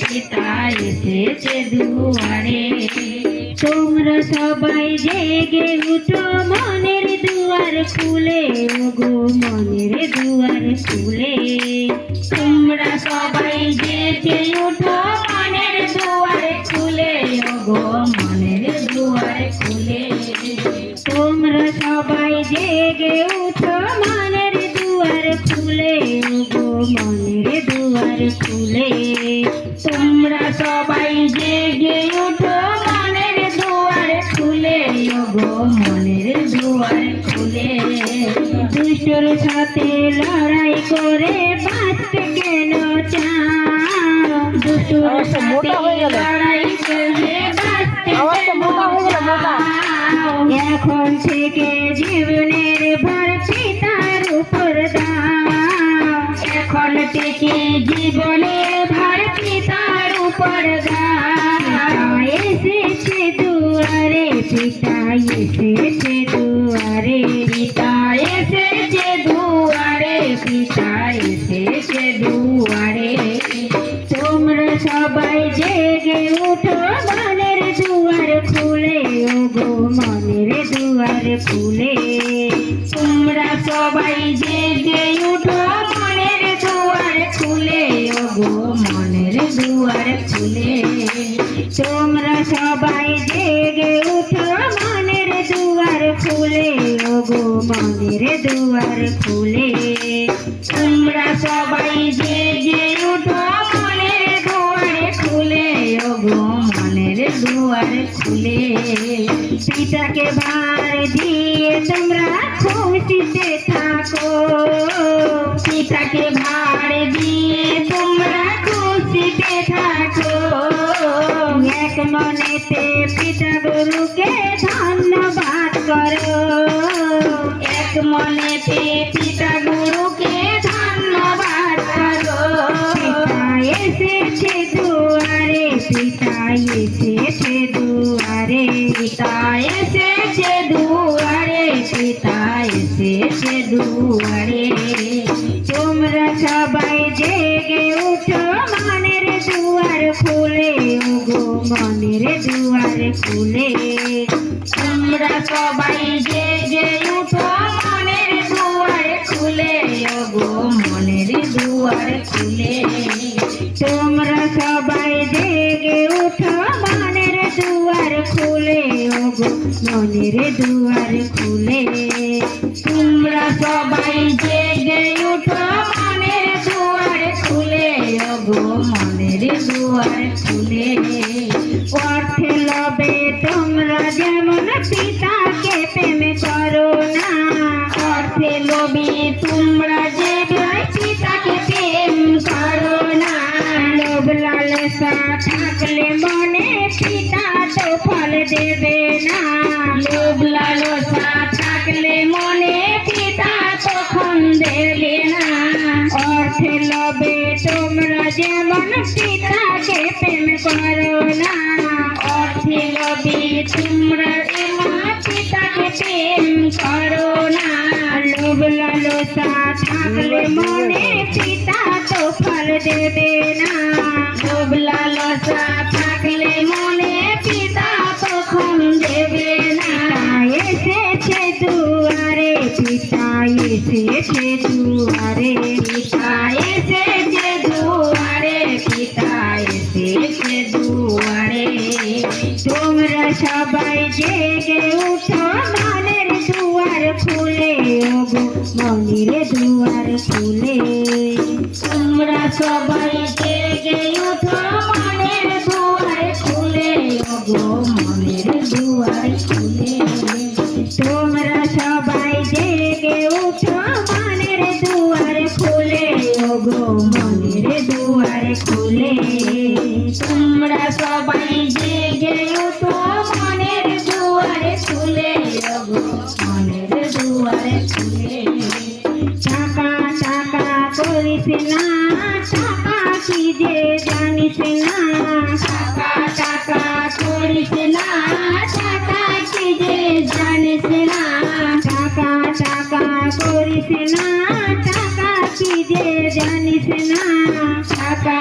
পিতা এসেছে দুয়ারে। তোমরা সবাই জেগে উঠো, মনের দুয়ার খুলে, ওগো মনের দুয়ার খুলে। তোমরা সবাই জেগে উঠো, মনের দুয়ার খুলে, ওগো মনের দুয়ার খুলে। তোমরা সবাই জেগে উঠো, মনের দুয়ার খুলে, ওগো মনের দুয়ার খুলে। তোমরা সবাই জেগে উঠো, মনের দুয়ার খুলে, ওগো মনের দুয়ার খুলে। দুষ্টর সাথে লড়াই করে বাঁচতে কেন চাও? দুষ্টর সাথে লড়াই করে বাঁচতে কেন চাও? এখন থেকে জীবনের ভর পিতার উপর দাও। এখন থেকে জীবনের ভর পিতার উপর দাও। এসেছে দুয়ারে, পিতা এসেছে দুয়ারে, পিতা এসেছে দুয়ারে, পিতা এসেছে দুয়ারে। তোমরা সবাই জেগে উঠো, মনের দুয়ার খুলে, ওগো মনের দুয়ার খুলে। তোমরা সবাই জেগে উঠো, মনের দুয়ার খুলে, ওগো মনের দুয়ার খুলে। তোমরা সবাই জেগে উঠো, মনের দুয়ার খুলে, ওগো মনের দুয়ার খুলে। তোমরা সবাই জেগে উঠো, মনের দুয়ার খুলে, ওগো মনের দুয়ার খুলে। পিতাকে ভার দিয়ে তোমরা খুশিতে থাকো, পিতাকে ভার দিয়ে তোমরা খুশিতে থাকো। এক মনেতে পিতা গুরুকে ধন্যবাদ করো, এক মনেতে পিতা গুরুকে ধন্যবাদ করো। পিতা এসেছে দুয়ারে, পিতা এসেছে দুয়ারে, পিতা এসেছে দুয়ারে, পিতা এসেছে দুয়ারে। তোমরা সবাই জেগে উঠো, মনের দুয়ার খুলে, ওগো মনের দুয়ার খুলে। তোমরা সবাই জেগে উঠো, মনের দুয়ার খুলে, ওগো মনের দুয়ার খুলে। তোমরা সবাই জেগে উঠো, মনের দুয়ার খুলে, ওগো মনের দুয়ার খুলে। তোমরা সবাই জেগে উঠো, মনের দুয়ার খুলে, ওগো মনের দুয়ার খুলে। অর্থে লোভে তোমরা যেমন পিতাকে প্রেম করো না, অর্থে লোভে তোমরা যেমন পিতাকে প্রেম করো না। লোভ লালসা থাকলে মনে পিতা তো ফল দেবে না, লোভ লালসা থাকলে মনে পিতা তখন দেবে না। অর্থে লোভে তোমরা যেমন পিতাকে প্রেম করো না, অর্থে লোভে তোমরা যেমন পিতাকে প্রেম করো না। লোভ লালসা থাকলে মনে পিতা তো ফল দেবে না, লোভ লালসা থাকলে মনে পিতা তখন দেবে না। এসেছে দুয়ারে, পিতা এসেছে দুয়ারে, পিতা এসেছে দুয়ারে, পিতা এসেছে দুয়ারে। তোমরা সবাই জেগে উঠো, মনের দুয়ার খুলে, ওগো মনের দুয়ার খুলে। তোমরা সবাই জেগে উঠো, মনের দুয়ার খুলে, ওগো মনের দুয়ার খুলে। তোমরা সবাই জেগে উঠো, মনের দুয়ার খুলে, ওগো মনের দুয়ার খুলে। তোমরা সবাই জেগে উঠো, মনের দুয়ার খুলে, ওগো মনের দুয়ার খুলে। টাকা টাকা করিস না, টাকা কি যে জানিস না, টাকা টাকা করিস না, টাকা কি যে জানিস না। টাকা টাকা করিস না, টাকা কি যে জানিস না। টাকা